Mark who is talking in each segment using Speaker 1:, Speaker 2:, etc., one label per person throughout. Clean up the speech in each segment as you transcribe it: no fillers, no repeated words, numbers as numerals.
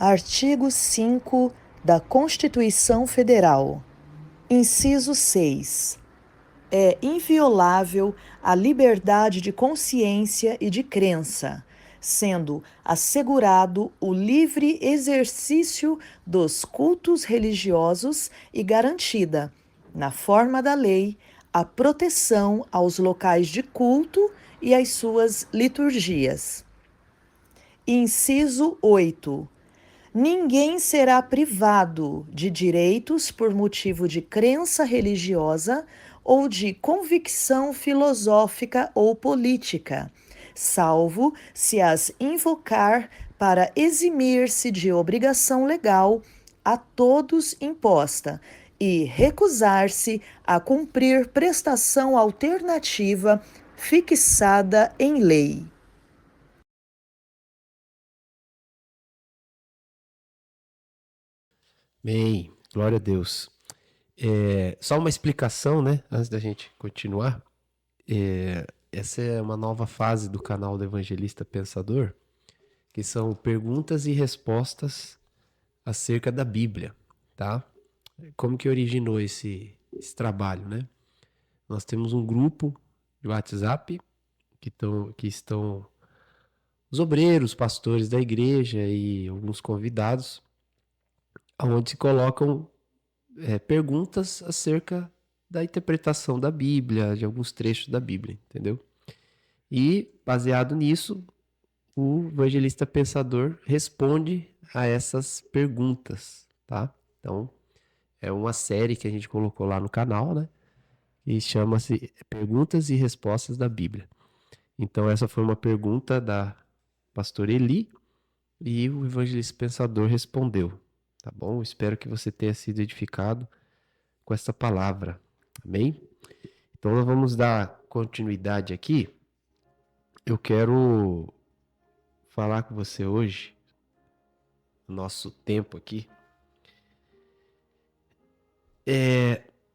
Speaker 1: Artigo 5 da Constituição Federal. Inciso 6. É inviolável a liberdade de consciência e de crença, sendo assegurado o livre exercício dos cultos religiosos e garantida, na forma da lei, a proteção aos locais de culto e às suas liturgias. Inciso 8. Ninguém será privado de direitos por motivo de crença religiosa ou de convicção filosófica ou política, salvo se as invocar para eximir-se de obrigação legal a todos imposta e recusar-se a cumprir prestação alternativa fixada em lei.
Speaker 2: Bem, glória a Deus. Só uma explicação, né? Antes da gente continuar. Essa é uma nova fase do canal do Evangelista Pensador, que são perguntas e respostas acerca da Bíblia, tá? Como que originou esse trabalho, né? Nós temos um grupo de WhatsApp que estão os obreiros, pastores da igreja e alguns convidados, onde se colocam perguntas acerca da interpretação da Bíblia, de alguns trechos da Bíblia, entendeu? E, baseado nisso, o evangelista pensador responde a essas perguntas, tá? Então, é uma série que a gente colocou lá no canal, né? E chama-se Perguntas e Respostas da Bíblia. Então, essa foi uma pergunta da pastora Eli e o evangelista pensador respondeu, tá bom? Espero que você tenha sido edificado com essa palavra, amém? Então, nós vamos dar continuidade aqui. Eu quero falar com você hoje, no nosso tempo aqui.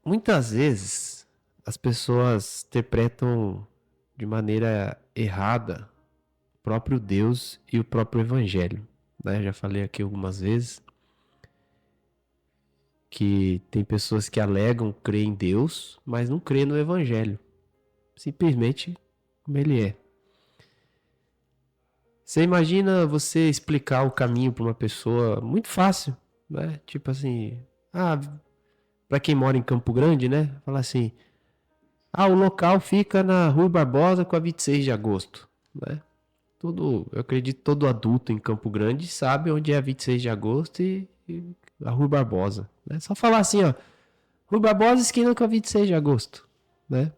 Speaker 2: Muitas vezes as pessoas interpretam de maneira errada o próprio Deus e o próprio Evangelho, né? Já falei aqui algumas vezes que tem pessoas que alegam crer em Deus, mas não crê no Evangelho, simplesmente como ele é. Você imagina você explicar o caminho para uma pessoa muito fácil, né? Tipo assim, para quem mora em Campo Grande, né? Fala assim, o local fica na Rua Barbosa com a 26 de agosto, né? Eu acredito que todo adulto em Campo Grande sabe onde é a 26 de agosto e a Rua Barbosa, né? Só falar assim, ó, Rua Barbosa esquina com a 26 de agosto, né?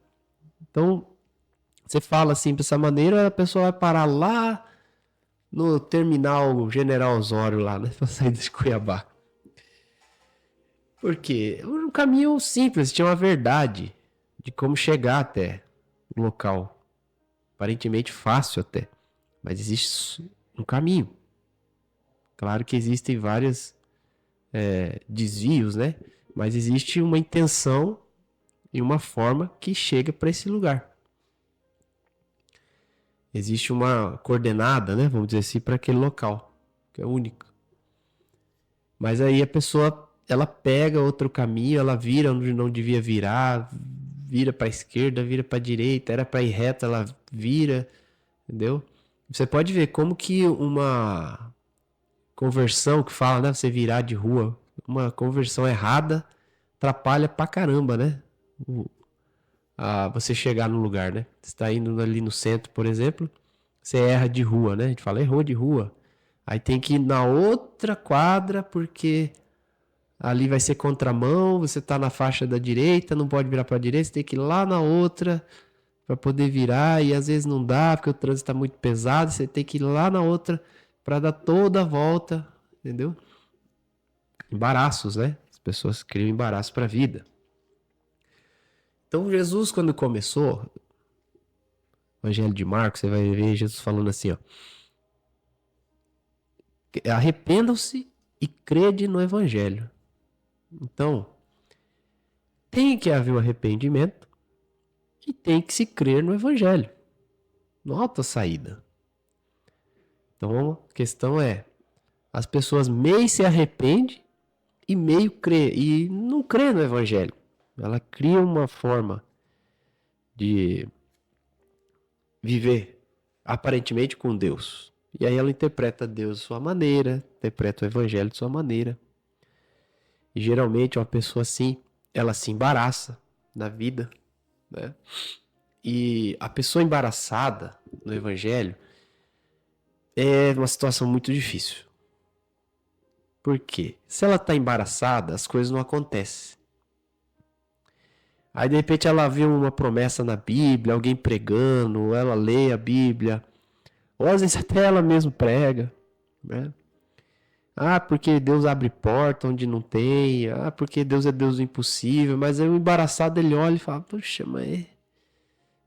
Speaker 2: Então, você fala assim dessa maneira, a pessoa vai parar lá no terminal General Osório lá, né? Pra sair de Cuiabá. Por quê? Um caminho simples, tinha uma verdade de como chegar até o local. Aparentemente fácil até. Mas existe um caminho. Claro que existem vários desvios, né? Mas existe uma intenção e uma forma que chega para esse lugar. Existe uma coordenada, né? Vamos dizer assim, para aquele local, que é único. Mas aí a pessoa, ela pega outro caminho, ela vira onde não devia virar, vira para a esquerda, vira para a direita, era para ir reto, ela vira, entendeu? Você pode ver como que uma conversão que fala, né, você virar de rua, uma conversão errada atrapalha pra caramba, né? Você chegar no lugar, né? Você está indo ali no centro, por exemplo, você erra de rua, né? A gente fala, errou de rua. Aí tem que ir na outra quadra, porque ali vai ser contramão, você tá na faixa da direita, não pode virar para a direita, você tem que ir lá na outra para poder virar, e às vezes não dá, porque o trânsito está muito pesado, você tem que ir lá na outra para dar toda a volta, entendeu? Embaraços, né? As pessoas criam embaraço para a vida. Então, Jesus, quando começou, o Evangelho de Marcos, você vai ver Jesus falando assim, ó, arrependam-se e crede no Evangelho. Então, tem que haver o arrependimento e tem que se crer no Evangelho. Não há outra saída. Então, a questão é, as pessoas meio se arrependem e meio crê, e não crê no evangelho. Ela cria uma forma de viver aparentemente com Deus. E aí ela interpreta Deus de sua maneira, interpreta o evangelho de sua maneira. E geralmente uma pessoa assim, ela se embaraça na vida, né? E a pessoa embaraçada no evangelho é uma situação muito difícil. Por quê? Se ela está embaraçada, as coisas não acontecem. Aí de repente ela vê uma promessa na Bíblia, alguém pregando, ela lê a Bíblia, ou às vezes até ela mesma prega, né? Ah, porque Deus abre porta onde não tem, ah, porque Deus é Deus do impossível, mas aí o embaraçado ele olha e fala, puxa, mas...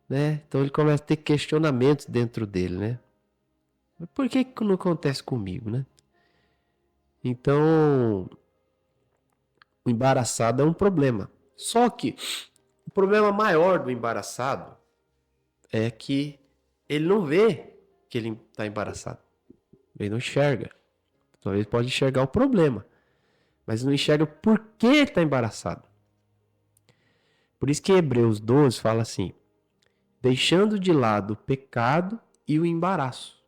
Speaker 2: né? Então ele começa a ter questionamentos dentro dele, né? Mas por que que não acontece comigo, né? Então, o embaraçado é um problema. Só que o problema maior do embaraçado é que ele não vê que ele está embaraçado. Ele não enxerga. Talvez pode enxergar o problema, mas não enxerga por que está embaraçado. Por isso que Hebreus 12 fala assim, deixando de lado o pecado e o embaraço.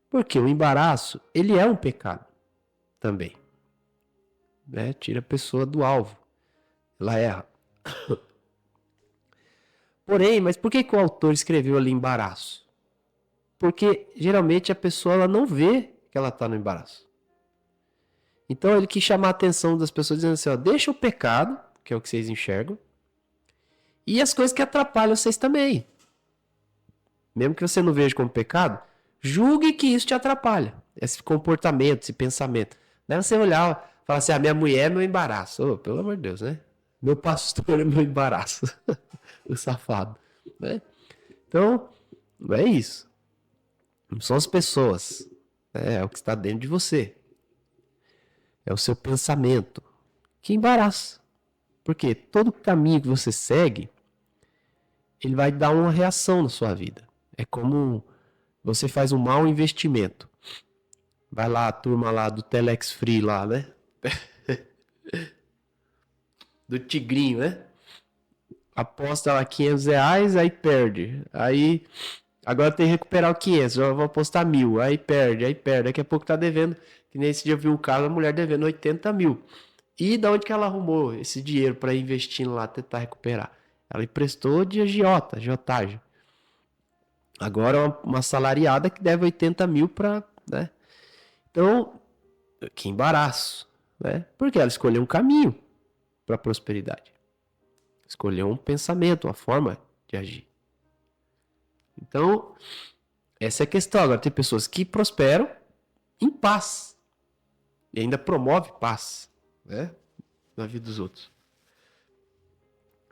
Speaker 2: Porque o embaraço, ele é um pecado também. Né? Tira a pessoa do alvo. Ela erra. Porém, mas por que que o autor escreveu ali embaraço? Porque geralmente a pessoa ela não vê que ela está no embaraço. Então ele quis chamar a atenção das pessoas dizendo assim, ó, deixa o pecado, que é o que vocês enxergam, e as coisas que atrapalham vocês também. Mesmo que você não veja como pecado, julgue que isso te atrapalha. Esse comportamento, esse pensamento. Não é você olhar e falar assim, a minha mulher é meu embaraço. Oh, pelo amor de Deus, né? Meu pastor é meu embaraço. O safado. Né? Então, não é isso. Não são as pessoas. É o que está dentro de você. É o seu pensamento que embaraça. Porque todo caminho que você segue, ele vai dar uma reação na sua vida. É como você faz um mau investimento. Vai lá a turma lá do Telex Free lá, né? Do Tigrinho, né? Aposta lá R$ 500, aí perde. Aí, agora tem que recuperar o 500, eu vou apostar 1.000, aí perde, aí perde. Daqui a pouco tá devendo, que nesse dia eu vi um caso, a mulher devendo 80 mil. E da onde que ela arrumou esse dinheiro para investir lá, tentar recuperar? Ela emprestou de agiotagem. Agora uma salariada que deve 80 mil para, né? Então, que embaraço, né? Porque ela escolheu um caminho para a prosperidade. Escolheu um pensamento, uma forma de agir. Então, essa é a questão. Agora, tem pessoas que prosperam em paz. E ainda promove paz, né? Na vida dos outros.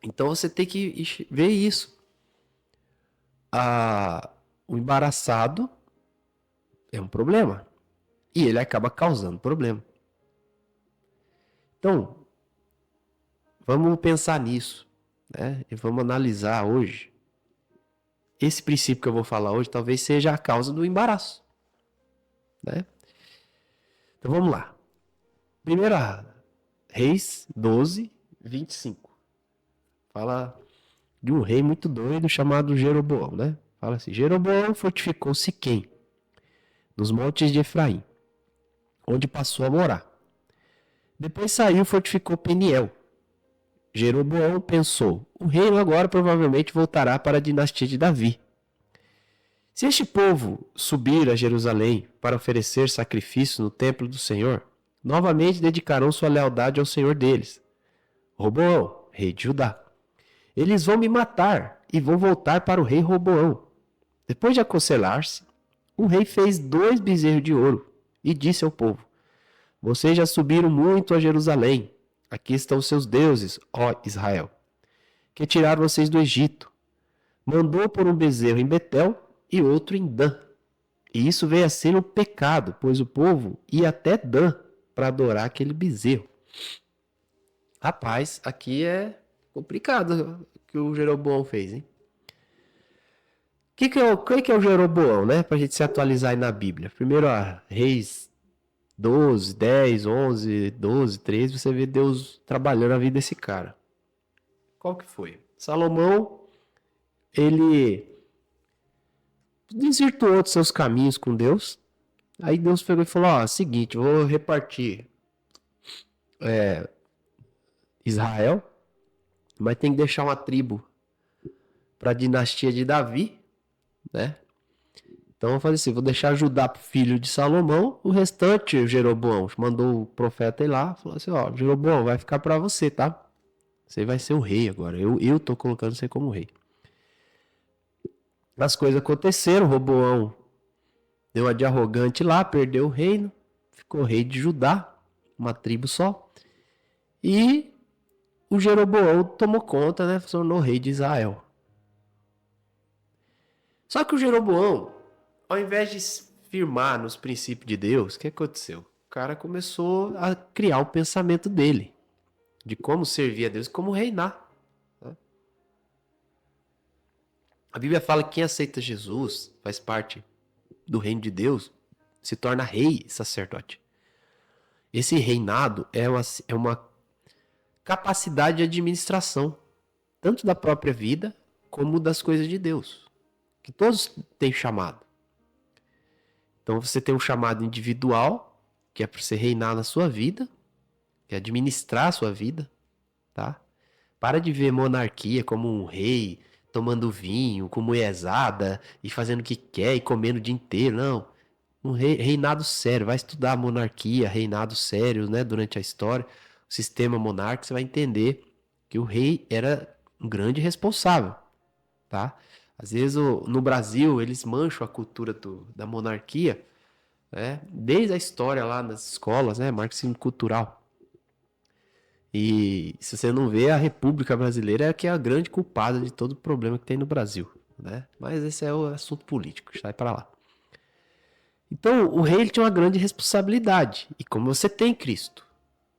Speaker 2: Então, você tem que ver isso. O embaraçado é um problema. E ele acaba causando problema. Então, vamos pensar nisso, né? E vamos analisar hoje. Esse princípio que eu vou falar hoje talvez seja a causa do embaraço, né? Então vamos lá. 1 Reis 12, 25. Fala de um rei muito doido chamado Jeroboão, né? Fala assim, Jeroboão fortificou Siquém, nos montes de Efraim, onde passou a morar. Depois saiu e fortificou Peniel. Jeroboão pensou, o reino agora provavelmente voltará para a dinastia de Davi. Se este povo subir a Jerusalém para oferecer sacrifício no templo do Senhor, novamente dedicarão sua lealdade ao Senhor deles, Roboão, rei de Judá. Eles vão me matar e vão voltar para o rei Roboão. Depois de aconselhar-se, o rei fez 2 bezerros de ouro e disse ao povo, vocês já subiram muito a Jerusalém. Aqui estão seus deuses, ó Israel, que tiraram vocês do Egito. Mandou por um bezerro em Betel e outro em Dan. E isso veio a ser um pecado, pois o povo ia até Dan para adorar aquele bezerro. Rapaz, aqui é complicado o que o Jeroboão fez, hein? Quem que é o Jeroboão, né? Pra gente se atualizar aí na Bíblia. Primeiro, Reis 12, 10, 11, 12, 13, você vê Deus trabalhando a vida desse cara. Qual que foi? Salomão, ele desvirtuou dos seus caminhos com Deus. Aí Deus pegou e falou, seguinte, vou repartir Israel, mas tem que deixar uma tribo para a dinastia de Davi, né? Então eu falei assim, vou deixar Judá pro filho de Salomão, o restante, o Jeroboão, mandou o profeta ir lá, falou assim, Jeroboão, vai ficar para você, tá? Você vai ser o rei agora, eu tô colocando você como rei. As coisas aconteceram, Roboão deu uma de arrogante lá, perdeu o reino, ficou rei de Judá, uma tribo só, e o Jeroboão tomou conta, né? Se tornou rei de Israel. Só que o Jeroboão, ao invés de firmar nos princípios de Deus, o que aconteceu? O cara começou a criar o pensamento dele, de como servir a Deus, como reinar. Né? A Bíblia fala que quem aceita Jesus, faz parte do reino de Deus, se torna rei e sacerdote. Esse reinado é uma capacidade de administração, tanto da própria vida, como das coisas de Deus, que todos têm chamado. Então você tem um chamado individual, que é para você reinar na sua vida, que é administrar a sua vida, tá? Para de ver monarquia como um rei tomando vinho, com mulherzada, e fazendo o que quer, e comendo o dia inteiro, não. Um reinado sério, vai estudar monarquia, reinado sério, né, durante a história, o sistema monárquico, você vai entender que o rei era um grande responsável, tá? Às vezes no Brasil eles mancham a cultura da monarquia, né? Desde a história lá nas escolas, né? Marxismo cultural. E se você não vê, a República Brasileira é que é a grande culpada de todo o problema que tem no Brasil, né? Mas esse é o assunto político, sai para lá. Então o rei ele tinha uma grande responsabilidade. E como você tem Cristo,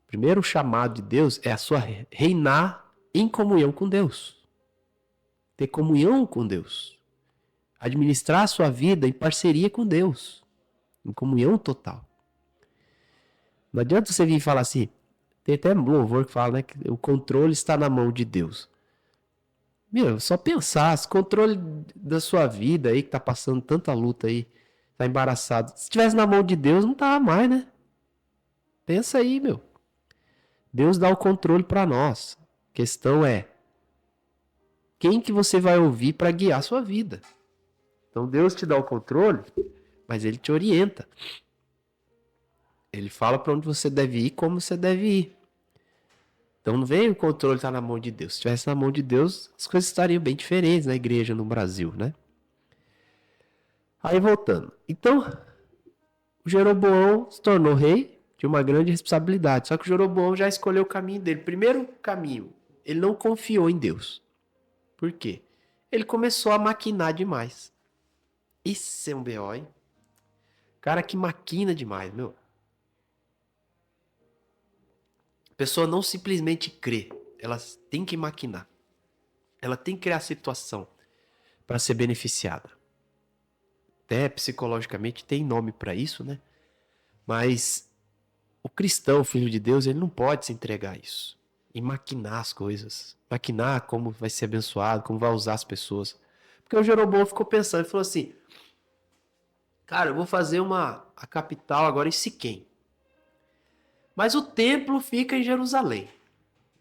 Speaker 2: o primeiro chamado de Deus é a sua reinar em comunhão com Deus. Ter comunhão com Deus. Administrar a sua vida em parceria com Deus. Em comunhão total. Não adianta você vir e falar assim, tem até louvor que fala, né, que o controle está na mão de Deus. Meu, só pensar, se o controle da sua vida aí, que tá passando tanta luta aí, tá embaraçado, se estivesse na mão de Deus, não tava mais, né? Pensa aí, meu. Deus dá o controle para nós. A questão é, quem que você vai ouvir para guiar a sua vida? Então Deus te dá o controle, mas Ele te orienta. Ele fala para onde você deve ir, como você deve ir. Então não vem o controle estar na mão de Deus. Se estivesse na mão de Deus, as coisas estariam bem diferentes na igreja no Brasil, né? Aí voltando. Então, o Jeroboão se tornou rei, tinha uma grande responsabilidade. Só que o Jeroboão já escolheu o caminho dele. Primeiro caminho, ele não confiou em Deus. Por quê? Ele começou a maquinar demais. Isso é um B.O., hein? Cara que maquina demais, meu. A pessoa não simplesmente crê. Ela tem que maquinar. Ela tem que criar situação para ser beneficiada. Até psicologicamente tem nome para isso, né? Mas o cristão, o filho de Deus, ele não pode se entregar a isso. E maquinar as coisas. Maquinar como vai ser abençoado, como vai usar as pessoas. Porque o Jeroboão ficou pensando e falou assim, cara, eu vou fazer a capital agora em Siquém. Mas o templo fica em Jerusalém.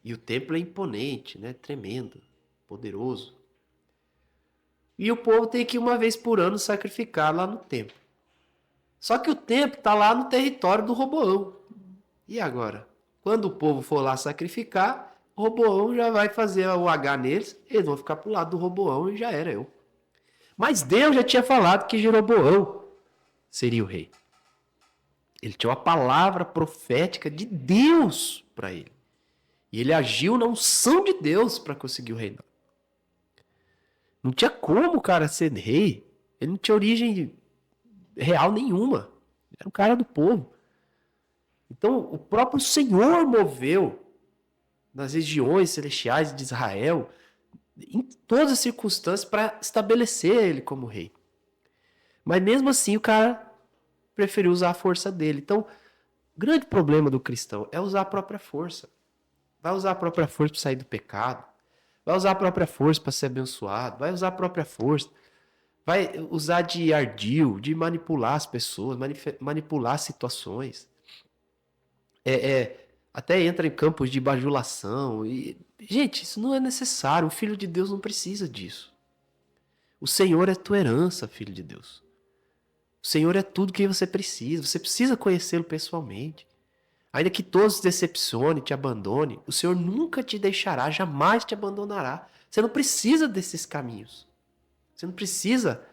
Speaker 2: E o templo é imponente, né? Tremendo, poderoso. E o povo tem que ir uma vez por ano sacrificar lá no templo. Só que o templo está lá no território do Roboão. E agora? Quando o povo for lá sacrificar, o Roboão já vai fazer o H neles, eles vão ficar pro lado do Roboão e já era eu. Mas Deus já tinha falado que Jeroboão seria o rei. Ele tinha uma palavra profética de Deus para ele. E ele agiu na unção de Deus para conseguir o reinado. Não tinha como o cara ser rei. Ele não tinha origem real nenhuma. Era um cara do povo. Então, o próprio Senhor moveu nas regiões celestiais de Israel em todas as circunstâncias para estabelecer ele como rei. Mas mesmo assim o cara preferiu usar a força dele. Então, o grande problema do cristão é usar a própria força. Vai usar a própria força para sair do pecado. Vai usar a própria força para ser abençoado. Vai usar a própria força. Vai usar de ardil, de manipular as pessoas, manipular situações. Até entra em campos de bajulação. Gente, isso não é necessário. O Filho de Deus não precisa disso. O Senhor é tua herança, Filho de Deus. O Senhor é tudo que você precisa. Você precisa conhecê-lo pessoalmente. Ainda que todos te decepcione, te abandone, o Senhor nunca te deixará, jamais te abandonará. Você não precisa desses caminhos. Você não precisa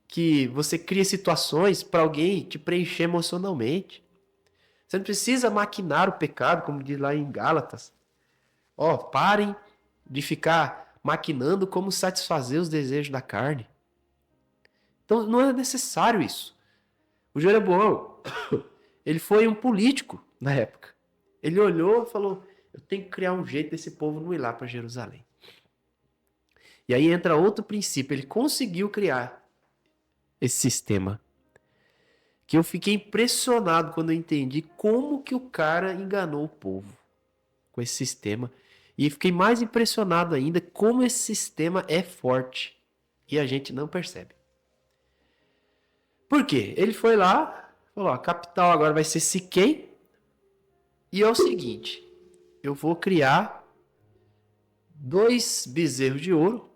Speaker 2: que você crie situações para alguém te preencher emocionalmente. Você não precisa maquinar o pecado, como diz lá em Gálatas. Parem de ficar maquinando como satisfazer os desejos da carne. Então não é necessário isso. O Jeroboão, ele foi um político na época. Ele olhou e falou, eu tenho que criar um jeito desse povo não ir lá para Jerusalém. E aí entra outro princípio, ele conseguiu criar esse sistema. Que eu fiquei impressionado quando eu entendi como que o cara enganou o povo com esse sistema. E fiquei mais impressionado ainda como esse sistema é forte e a gente não percebe. Por quê? Ele foi lá, falou, a capital agora vai ser Siquém. E é o seguinte, eu vou criar 2 bezerros de ouro.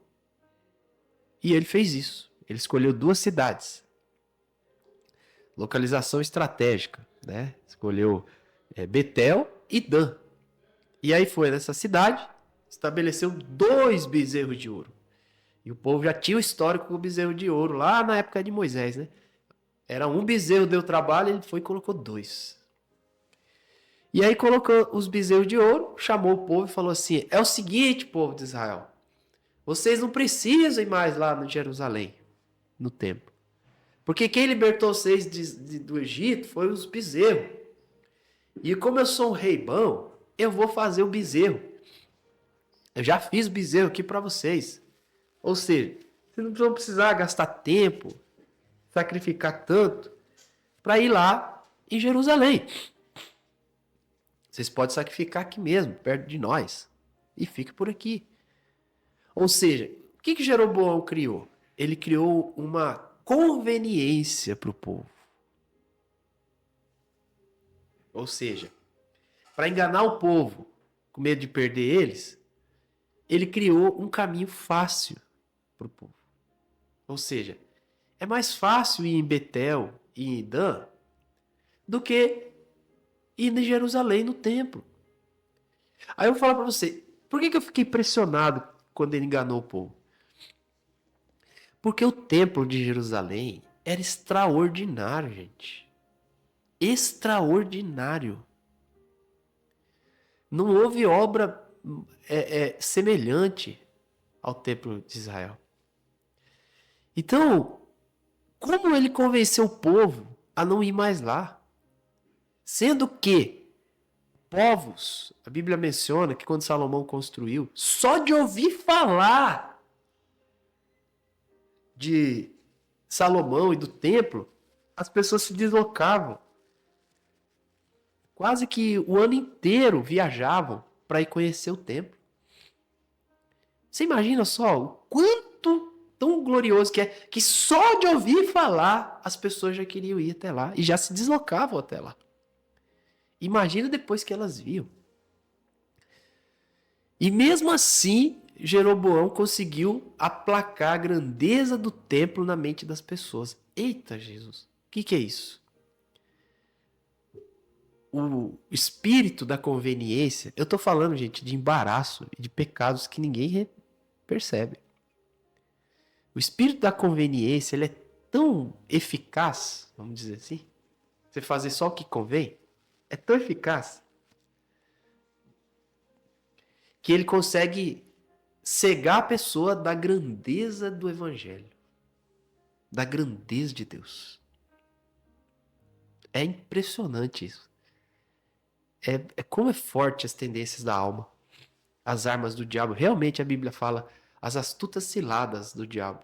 Speaker 2: E ele fez isso. Ele escolheu 2 cidades. Localização estratégica, né? Escolheu Betel e Dan. E aí foi nessa cidade, estabeleceu 2 bezerros de ouro. E o povo já tinha o histórico com o bezerro de ouro, lá na época de Moisés, né? Era um bezerro, deu trabalho, ele foi e colocou 2. E aí colocou os bezerros de ouro, chamou o povo e falou assim, é o seguinte, povo de Israel, vocês não precisam ir mais lá no Jerusalém, no templo. Porque quem libertou vocês do Egito foi os bezerros. E como eu sou um rei bom, eu vou fazer o bezerro. Eu já fiz o bezerro aqui para vocês. Ou seja, vocês não vão precisar gastar tempo, sacrificar tanto, para ir lá em Jerusalém. Vocês podem sacrificar aqui mesmo, perto de nós. E fica por aqui. Ou seja, o que Jeroboão criou? Ele criou uma conveniência para o povo. Ou seja, para enganar o povo, com medo de perder eles, ele criou um caminho fácil para o povo. Ou seja, é mais fácil ir em Betel e em Dan do que ir em Jerusalém no templo. Aí eu vou falar para você, por que eu fiquei impressionado quando ele enganou o povo? Porque o templo de Jerusalém era extraordinário, gente. Extraordinário. Não houve obra semelhante ao templo de Israel. Então, como ele convenceu o povo a não ir mais lá? Sendo que povos, a Bíblia menciona que quando Salomão construiu, só de ouvir falar de Salomão e do templo, as pessoas se deslocavam. Quase que o ano inteiro viajavam para ir conhecer o templo. Você imagina só o quanto tão glorioso que é, que só de ouvir falar as pessoas já queriam ir até lá e já se deslocavam até lá. Imagina depois que elas viam. E mesmo assim, Jeroboão conseguiu aplacar a grandeza do templo na mente das pessoas. Eita, Jesus, o que é isso? O espírito da conveniência, eu estou falando, gente, de embaraço e de pecados que ninguém percebe. O espírito da conveniência, ele é tão eficaz, vamos dizer assim, você fazer só o que convém, é tão eficaz, que ele consegue cegar a pessoa da grandeza do evangelho, da grandeza de Deus. É impressionante isso. Como é forte as tendências da alma. as armas do diabo. Realmente a Bíblia fala as astutas ciladas do diabo.